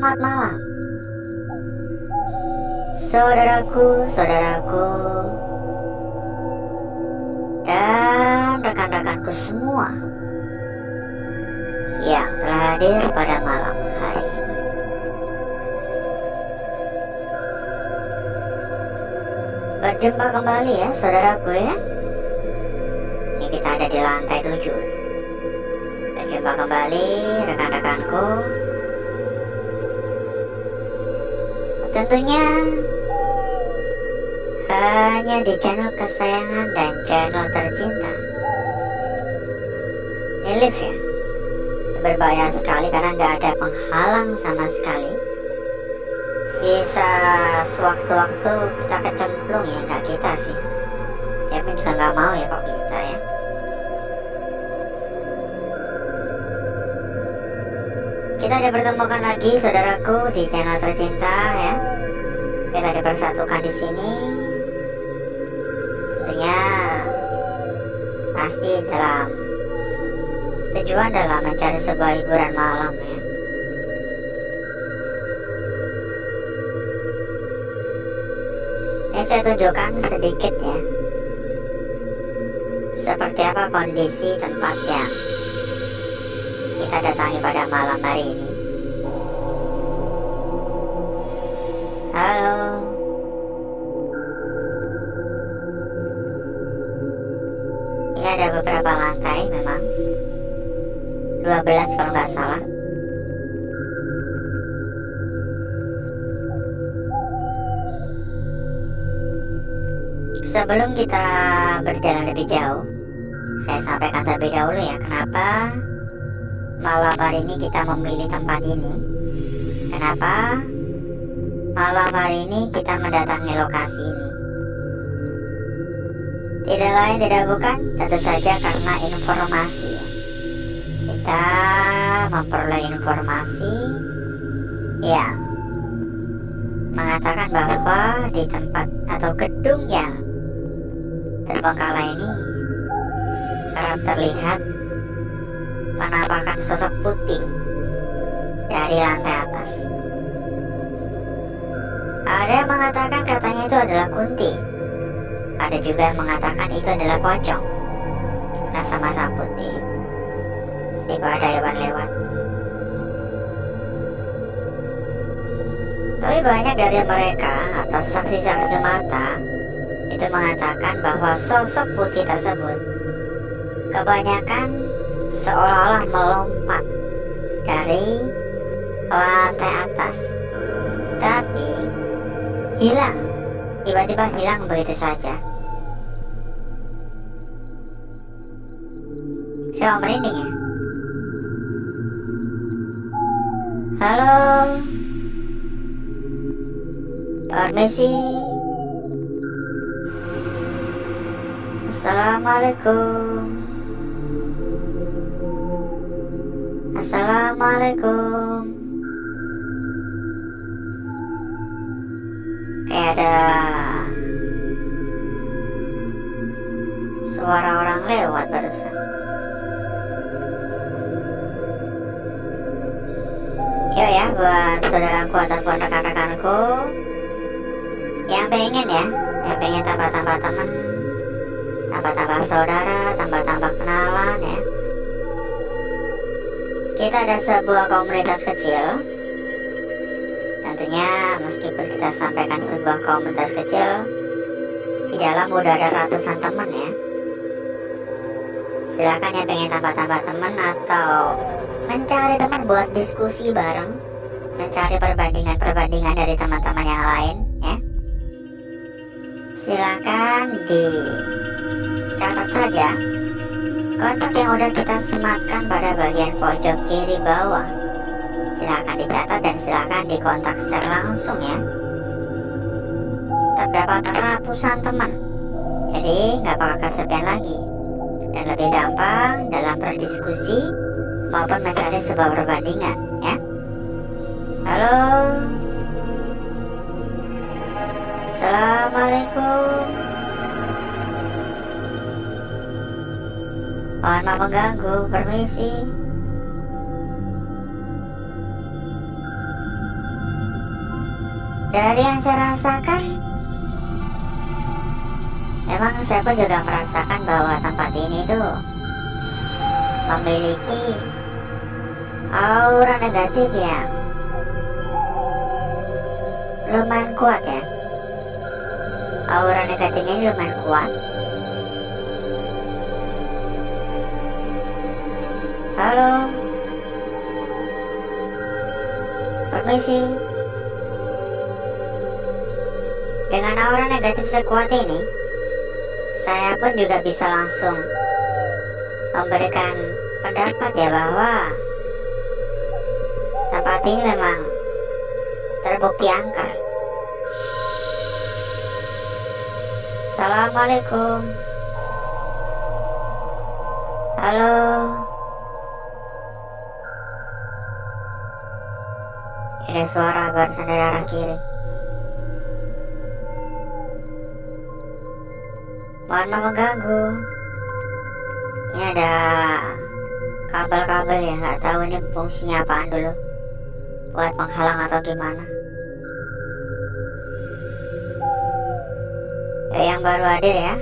Selamat malam, saudaraku, dan rekan-rekanku semua yang telah hadir pada malam hari ini. Berjumpa kembali ya, saudaraku ya. Ini kita ada di lantai 7. Berjumpa kembali rekan-rekanku. Tentunya hanya di channel kesayangan dan channel tercinta Live ya. Berbahaya sekali karena nggak ada penghalang sama sekali. Bisa sewaktu-waktu kita kecemplung ya, nggak kita sih. Siapa juga nggak mau ya kok kita ya. Kita dipertemukan lagi saudaraku di channel tercinta ya. Kita dipersatukan di sini. Tentunya pasti dalam tujuan dalam mencari sebuah hiburan malam ya. Ini saya tunjukkan sedikit ya, seperti apa kondisi tempat yang kita datangi pada malam hari ini. Halo. Ini ada beberapa lantai memang, 12 kalau nggak salah. Sebelum kita berjalan lebih jauh, saya sampaikan terlebih dahulu ya, kenapa malam hari ini kita memilih tempat ini. Kenapa malam hari ini kita mendatangi lokasi ini. Tidak lain tidak bukan, tentu saja karena informasi. Kita memperoleh informasi yang mengatakan bahwa di tempat atau gedung yang terbengkalai ini kerap terlihat penampakan sosok putih dari lantai atas. Ada yang mengatakan katanya itu adalah Kunti. Ada juga yang mengatakan itu adalah pocong. Nah, sama-sama putih. Jadi kalau ada hewan lewat. Tapi banyak dari mereka atau saksi-saksi mata itu mengatakan bahwa sosok putih tersebut kebanyakan seolah-olah melompat dari lantai atas, tapi hilang, tiba-tiba hilang begitu saja. Saya merinding ya. Halo, permisi. Assalamualaikum. Assalamualaikum. Kayak ada suara orang lewat barusan. Yo ya, buat saudaraku ataupun rekan-rekanku yang pengen ya, yang pengen tambah-tambah teman, tambah-tambah saudara, tambah-tambah kenalan ya. Kita ada sebuah komunitas kecil. Tentunya meskipun kita sampaikan sebuah komunitas kecil, di dalam udah ada ratusan teman ya. Silakan yang pengen tambah-tambah teman atau mencari teman buat diskusi bareng, mencari perbandingan-perbandingan dari teman-teman yang lain ya. Silakan dicatat saja kontak yang udah kita sematkan pada bagian pojok kiri bawah. Silakan dicatat dan silakan dikontak secara langsung ya. Terdapat ratusan teman, jadi nggak bakal kesepian lagi dan lebih gampang dalam berdiskusi maupun mencari sebuah perbandingan ya. Halo, assalamualaikum. Mohon maaf mengganggu, permisi. Dari yang saya rasakan, memang saya pun juga merasakan bahwa tempat ini tuh memiliki aura negatif yang lumayan kuat ya. Aura negatifnya ini lumayan kuat. Halo, permisi. Dengan aura negatif sekuat ini, saya pun juga bisa langsung memberikan pendapat ya bahwa tempat ini memang terbukti angker. Assalamualaikum. Halo. Ada suara barusan dari arah kiri. Mohon maaf mengganggu. Ini ada kabel-kabel ya, nggak tahu ini fungsinya apaan dulu. Buat menghalang atau gimana. Yang baru hadir ya.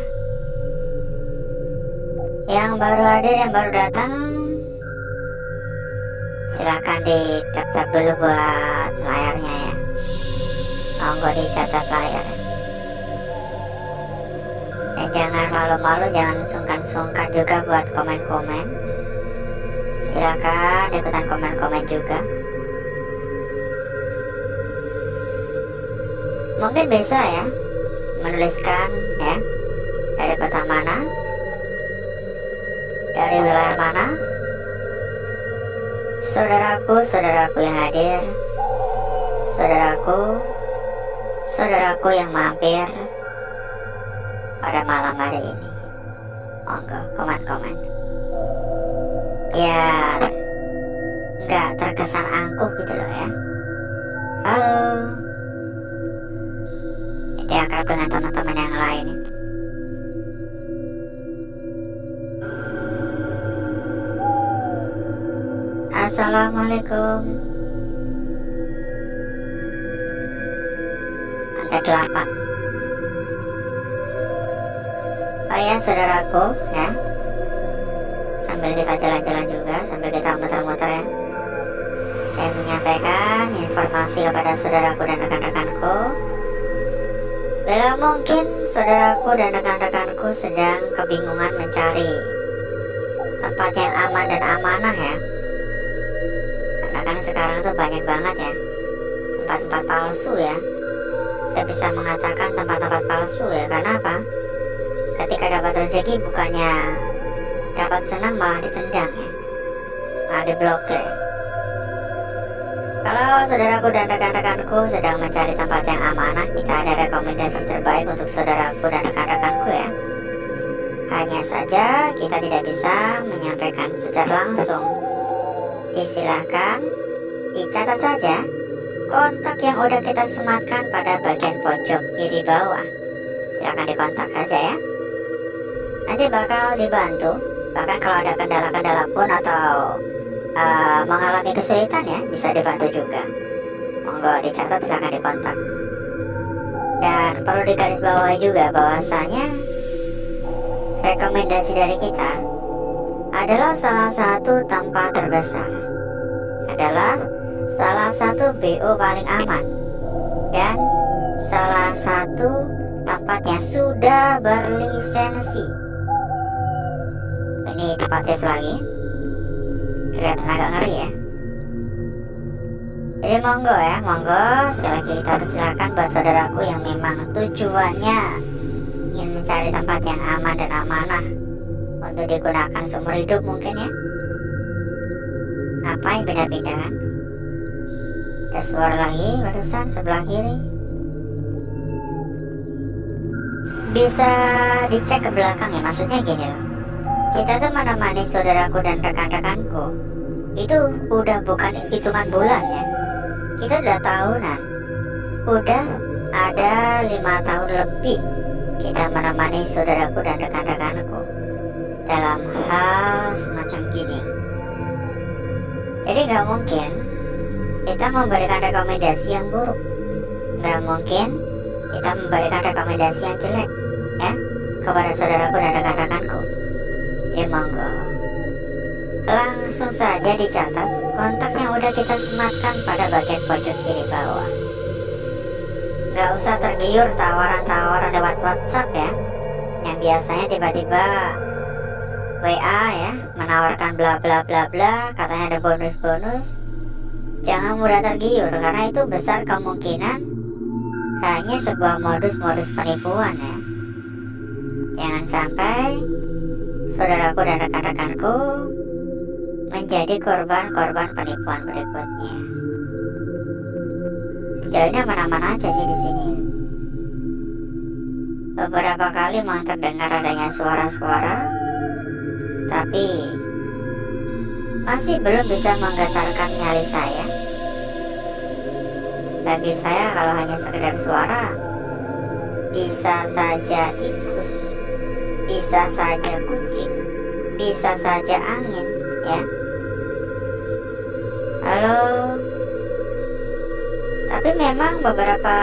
Yang baru hadir, yang baru datang, silakan di-tap-tap dulu buat layarnya ya. Monggo di-tap-tap layar. Dan jangan malu-malu, jangan sungkan-sungkan juga buat komen-komen. Silakan ikutan komen-komen juga. Mungkin bisa ya menuliskan ya, dari kota mana, dari wilayah mana, saudaraku yang hadir, saudaraku yang mampir pada malam hari ini. Monggo komen-komen biar nggak terkesan angkuh gitu loh ya. Halo, jadi akrab dengan teman-teman yang lain. Assalamualaikum. Lantai 8. Oh ya saudaraku ya, sambil kita jalan-jalan juga, sambil kita muter-muter ya, saya menyampaikan informasi kepada saudaraku dan rekan-rekanku. Bila mungkin saudaraku dan rekan-rekanku sedang kebingungan mencari tempat yang aman dan amanah ya, karena kan sekarang tuh banyak banget ya tempat-tempat palsu ya. Saya bisa mengatakan tempat-tempat palsu ya, karena apa? Ketika dapat rezeki bukannya dapat senang, malah ditendang ya, malah diblokir. Kalau saudaraku dan rekan-rekanku sedang mencari tempat yang amanah, kita ada rekomendasi terbaik untuk saudaraku dan rekan-rekanku ya. Hanya saja kita tidak bisa menyampaikan secara langsung. Disilahkan dicatat saja kontak yang udah kita sematkan pada bagian pojok kiri bawah. Silahkan dikontak saja ya. Nanti bakal dibantu. Bahkan kalau ada kendala-kendala pun atau mengalami kesulitan ya, bisa dibantu juga. Monggo dicatat, silahkan dikontak. Dan perlu digarisbawahi juga bahwasanya rekomendasi dari kita adalah salah satu tempat terbesar, adalah salah satu BO paling aman, dan salah satu tempat yang sudah berlisensi. Ini tempat lift lagi, kelihatan agak ngeri ya. Jadi monggo ya, monggo sekali lagi kita persilakan buat saudaraku yang memang tujuannya ingin mencari tempat yang aman dan amanah untuk digunakan seumur hidup mungkin ya. Ngapain pindah-pindah kan? Ada suara lagi barusan sebelah kiri. Bisa dicek ke belakang ya, maksudnya gini loh. Kita tuh menemani saudaraku dan rekan-rekanku itu udah bukan hitungan bulan ya, kita udah tahunan. Udah ada 5 tahun lebih kita menemani saudaraku dan rekan-rekanku dalam hal semacam gini. Jadi gak mungkin kita memberikan rekomendasi yang buruk, Gak mungkin kita memberikan rekomendasi yang jelek ya kepada saudaraku dan rekan-rekanku. Ya monggo, langsung saja dicatat kontak yang udah kita sematkan pada bagian pojok kiri bawah. Gak usah tergiur tawaran-tawaran lewat WhatsApp ya, yang biasanya tiba-tiba WA ya menawarkan bla bla bla bla, katanya ada bonus-bonus. Jangan mudah tergiur karena itu besar kemungkinan hanya sebuah modus-modus penipuan ya. Jangan sampai saudaraku dan rekan-rekanku menjadi korban-korban penipuan berikutnya. Sejauh ini aman-aman aja sih di sini. Beberapa kali memang terdengar adanya suara-suara, tapi masih belum bisa menggetarkan nyali saya. Bagi saya kalau hanya sekedar suara, bisa saja tikus, bisa saja kucing, bisa saja angin ya. Halo. Tapi memang beberapa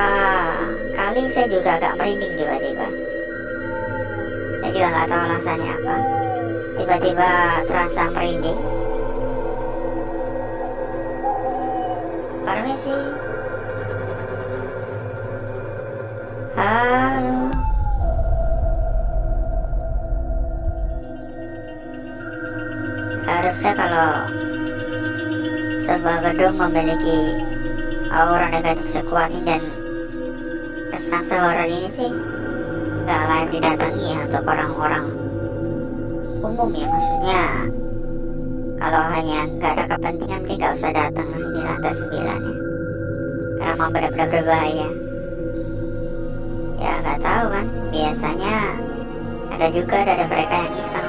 kali saya juga agak merinding tiba-tiba. Saya juga nggak tahu alasannya apa. Tiba-tiba terasa merinding. Permisi. Halo. Harusnya kalau sebuah gedung memiliki aura negatif sekuat ini dan kesan sehoror ini sih gak layak didatangi ya untuk orang-orang umum ya. Maksudnya kalau hanya gak ada kepentingan mending gak usah datang di lantai 9 ya, karena memang benar-benar berbahaya ya. Gak tahu kan, biasanya ada juga dari mereka yang iseng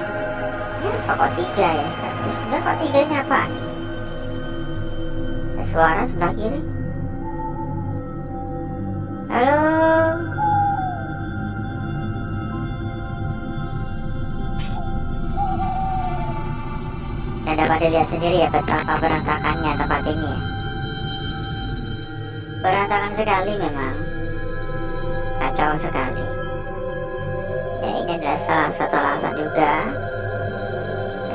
ya, kok 3 ya. Sebenarnya kok 3 ini apaan? Ada suara sebelah kiri. Halo. Dan dapat dilihat sendiri ya betapa berantakannya tempat ini ya. Berantakan sekali memang. Kacau sekali. Ya ini adalah salah satu alasan juga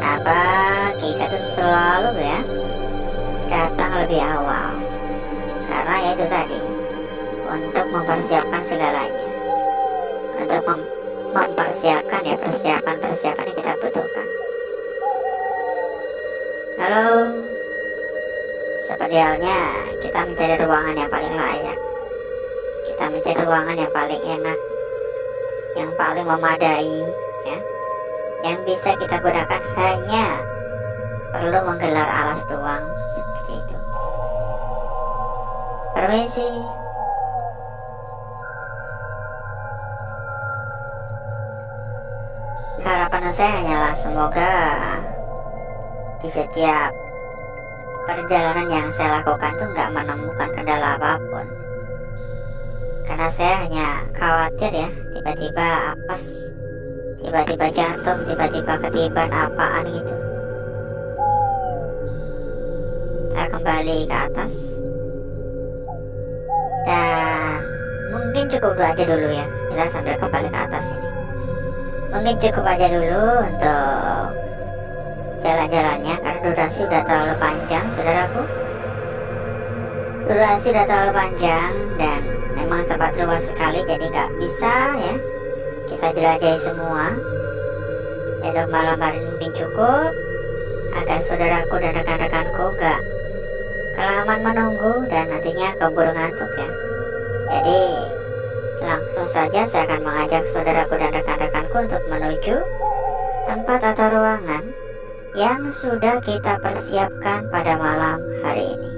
kenapa kita tuh selalu ya datang lebih awal. Karena ya itu tadi, untuk mempersiapkan segalanya, untuk mempersiapkan ya persiapan yang kita butuhkan. Halo. Seperti halnya kita mencari ruangan yang paling layak, kita mencari ruangan yang paling enak, yang paling memadai ya, yang bisa kita gunakan hanya perlu menggelar alas doang seperti itu. Permisi. Harapan saya hanyalah semoga di setiap perjalanan yang saya lakukan tuh nggak menemukan kendala apapun. Karena saya hanya khawatir ya, tiba-tiba apes, tiba-tiba jatuh, tiba-tiba ketiban apaan gitu. Kita kembali ke atas. Dan mungkin cukup aja dulu ya, kita sambil kembali ke atas ini. Mungkin cukup aja dulu untuk jalan-jalannya karena durasi udah terlalu panjang, saudaraku. Durasi udah terlalu panjang dan memang tempat luas sekali, jadi nggak bisa ya kita jelajahi semua. Untuk malam hari mungkin cukup agar saudaraku dan rekan-rekanku gak kelamaan menunggu dan nantinya keburu ngantuk ya. Jadi langsung saja saya akan mengajak saudaraku dan rekan-rekanku untuk menuju tempat atau ruangan yang sudah kita persiapkan pada malam hari ini.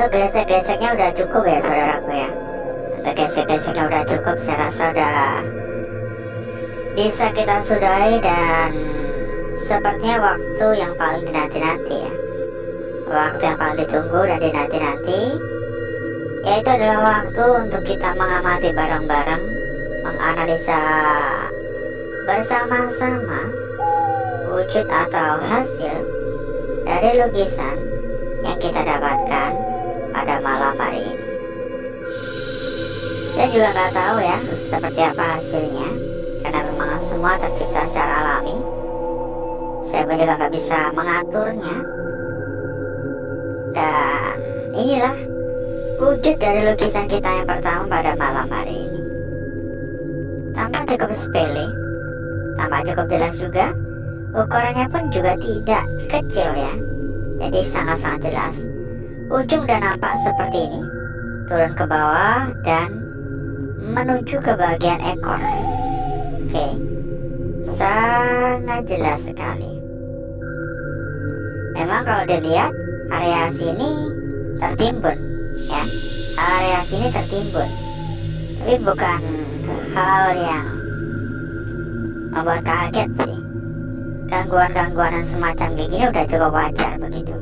Untuk gesek-geseknya udah cukup ya saudaraku ya. Untuk gesek-geseknya udah cukup, saya rasa udah bisa kita sudahi. Dan sepertinya waktu yang paling dinanti-nanti ya, waktu yang paling ditunggu dan dinanti-nanti, yaitu adalah waktu untuk kita mengamati bareng-bareng, menganalisa bersama-sama wujud atau hasil dari lukisan yang kita dapatkan pada malam hari ini. Saya juga nggak tahu ya seperti apa hasilnya, karena memang semua tercipta secara alami. Saya pun juga nggak bisa mengaturnya. Dan inilah wujud dari lukisan kita yang pertama pada malam hari ini. Tampak cukup sepele, tampak cukup jelas juga. Ukurannya pun juga tidak kecil ya, jadi sangat-sangat jelas. Ujung dan nampak seperti ini, turun ke bawah dan menuju ke bagian ekor. Oke, sangat jelas sekali. Memang kalau dilihat area sini tertimbun ya, area sini tertimbun, tapi bukan hal yang membuat kaget sih. Gangguan-gangguan yang semacam kayak gini udah cukup wajar begitu.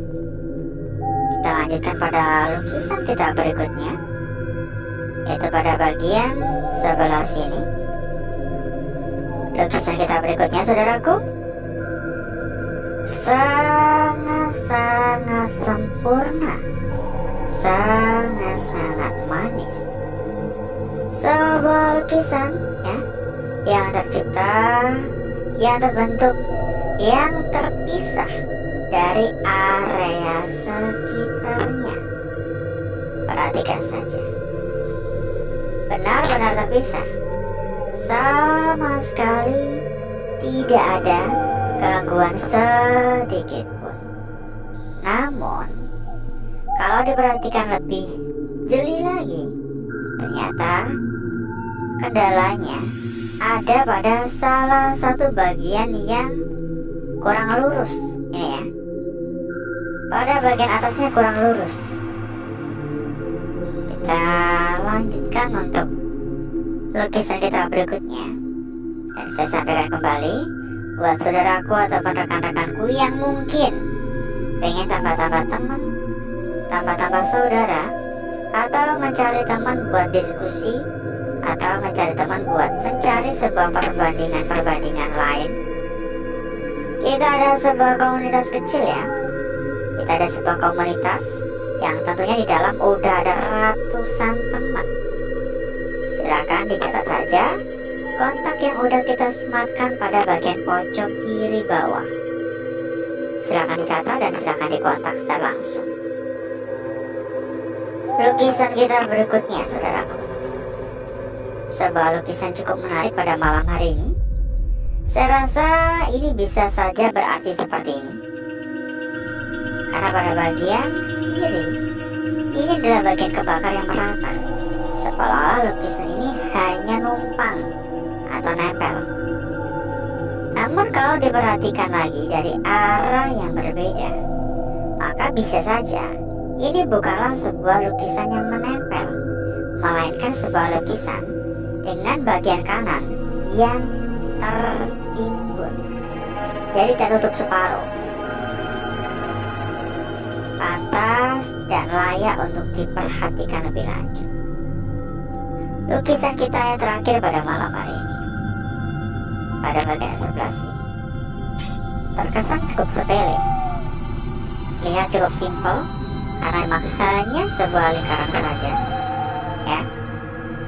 Kita lanjutkan pada lukisan kita berikutnya, yaitu pada bagian sebelah sini. Lukisan kita berikutnya saudaraku sangat-sangat sempurna, sangat-sangat manis. Sebuah lukisan ya, yang tercipta, yang terbentuk, yang terpisah dari area sekitarnya. Perhatikan saja, benar-benar terpisah, sama sekali tidak ada gangguan sedikit pun. Namun kalau diperhatikan lebih jeli lagi, ternyata kendalanya ada pada salah satu bagian yang kurang lurus. Ini ya, pada bagian atasnya kurang lurus. Kita lanjutkan untuk lukisan kita berikutnya, dan saya sampaikan kembali buat saudaraku ataupun rekan-rekanku yang mungkin Pengen tambah-tambah teman, tambah-tambah saudara, atau mencari teman buat diskusi, atau mencari teman buat mencari sebuah perbandingan-perbandingan lain? Kita ada sebuah komunitas kecil ya. Kita ada sebuah komunitas yang tentunya di dalam udah ada ratusan teman. Silakan dicatat saja kontak yang udah kita sematkan pada bagian pojok kiri bawah. Silakan dicatat dan silakan dikontak secara langsung. Lukisan kita berikutnya, saudaraku. Sebuah lukisan cukup menarik pada malam hari ini. Saya rasa ini bisa saja berarti seperti ini. Karena pada bagian kiri, ini adalah bagian kebakar yang merata. Seolah-olah lukisan ini hanya numpang atau nempel. Namun kalau diperhatikan lagi dari arah yang berbeda, maka bisa saja ini bukanlah sebuah lukisan yang menempel, melainkan sebuah lukisan dengan bagian kanan yang tertimbun, jadi tertutup separuh. Pantas dan layak untuk diperhatikan lebih lanjut. Lukisan kita yang terakhir pada malam hari ini, pada bagian sebelah sini, terkesan cukup sepele, lihat cukup simpel, karena memang hanya sebuah lingkaran saja, ya,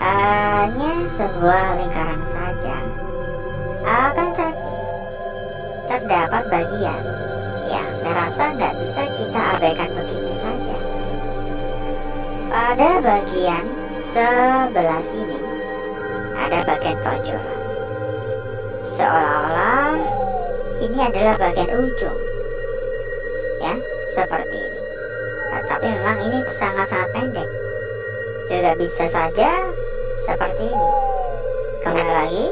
hanya sebuah lingkaran saja. Akan tetapi terdapat bagian yang saya rasa nggak bisa kita abaikan begitu saja. Pada bagian sebelah sini ada bagian tonjolan, seolah-olah ini adalah bagian ujung, ya, seperti ini. Tetapi memang ini sangat-sangat pendek. Juga bisa saja seperti ini. Kembali lagi,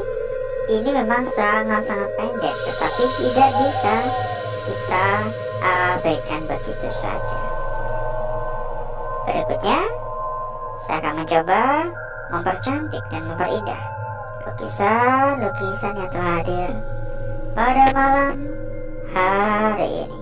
ini memang sangat-sangat pendek, tetapi tidak bisa kita abaikan begitu saja. Berikutnya, saya akan mencoba mempercantik dan memperindah lukisan-lukisan yang telah hadir pada malam hari ini.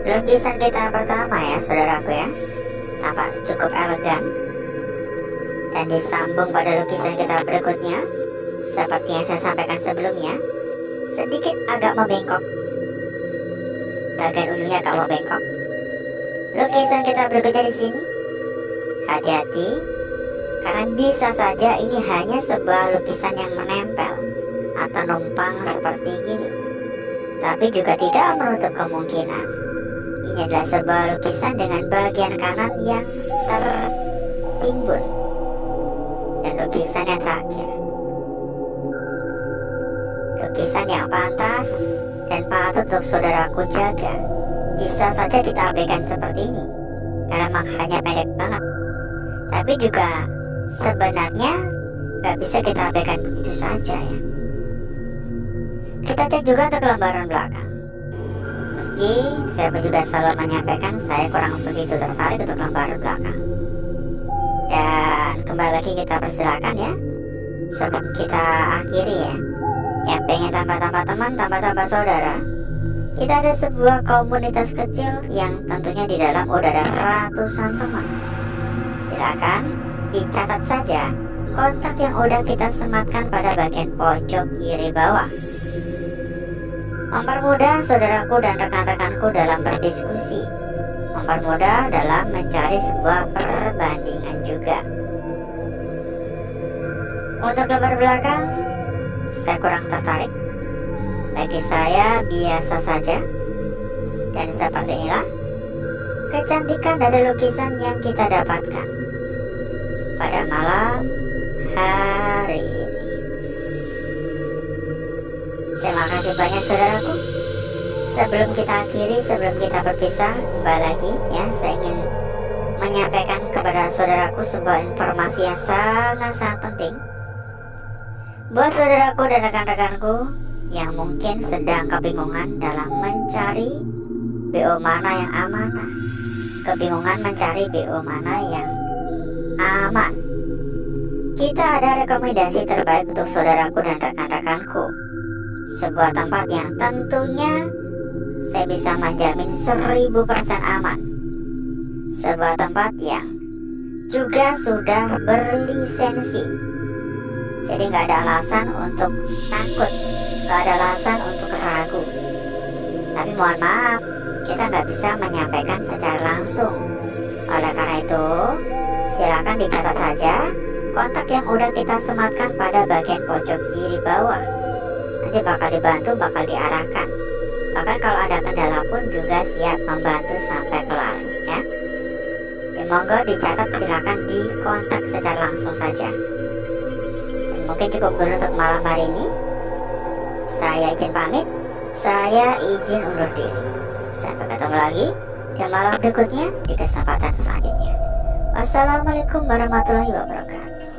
Lukisan kita pertama ya saudaraku ya, tampak cukup elegan dan disambung pada lukisan kita berikutnya. Seperti yang saya sampaikan sebelumnya, sedikit agak membengkok, bagian ujungnya agak membengkok. lukisan kita berikutnya di sini. Hati-hati, karena bisa saja ini hanya sebuah lukisan yang menempel atau numpang seperti gini. Tapi juga tidak menutup kemungkinan ini adalah sebuah lukisan dengan bagian kanan yang tertimbun. Dan lukisan yang terakhir, lukisan yang pantas dan patut untuk saudaraku jaga, bisa saja kita abaikan seperti ini karena memang hanya pendek banget. Tapi juga sebenarnya nggak bisa kita abaikan begitu saja ya. Kita cek juga untuk lembaran belakang. Meski saya pun juga selalu menyampaikan saya kurang begitu tertarik untuk lembaran belakang. Dan kembali lagi kita persilakan ya, sebelum kita akhiri ya, yang pengen tambah-tambah teman, tambah-tambah saudara, kita ada sebuah komunitas kecil yang tentunya di dalam udah ada ratusan teman. Silakan dicatat saja kontak yang udah kita sematkan pada bagian pojok kiri bawah. Mempermudah saudaraku dan rekan-rekanku dalam berdiskusi, mempermudah dalam mencari sebuah perbandingan juga. Untuk gambar belakang, saya kurang tertarik. Bagi saya biasa saja. Dan seperti inilah kecantikan dari lukisan yang kita dapatkan pada malam hari ini. Terima kasih banyak saudaraku. Sebelum kita akhiri, sebelum kita berpisah, kembali lagi ya, saya ingin menyampaikan kepada saudaraku sebuah informasi yang sangat-sangat penting buat saudaraku dan rekan-rekanku yang mungkin sedang kebingungan dalam mencari BO mana yang amanah, kebingungan mencari BO mana yang aman. Kita ada rekomendasi terbaik untuk saudaraku dan rekan-rekanku, sebuah tempat yang tentunya saya bisa menjamin 1000% aman, sebuah tempat yang juga sudah berlisensi. Jadi nggak ada alasan untuk takut, nggak ada alasan untuk ragu. Tapi mohon maaf, kita nggak bisa menyampaikan secara langsung. Oleh karena itu, silakan dicatat saja kontak yang udah kita sematkan pada bagian pojok kiri bawah. Nanti bakal dibantu, bakal diarahkan. Bahkan kalau ada kendala pun juga siap membantu sampai kelar ya. Monggo dicatat, silakan dikontak secara langsung saja. Dan mungkin cukup dulu untuk malam hari ini. Saya izin pamit, saya izin undur diri. Sampai ketemu lagi di malam berikutnya di kesempatan selanjutnya. Wassalamualaikum warahmatullahi wabarakatuh.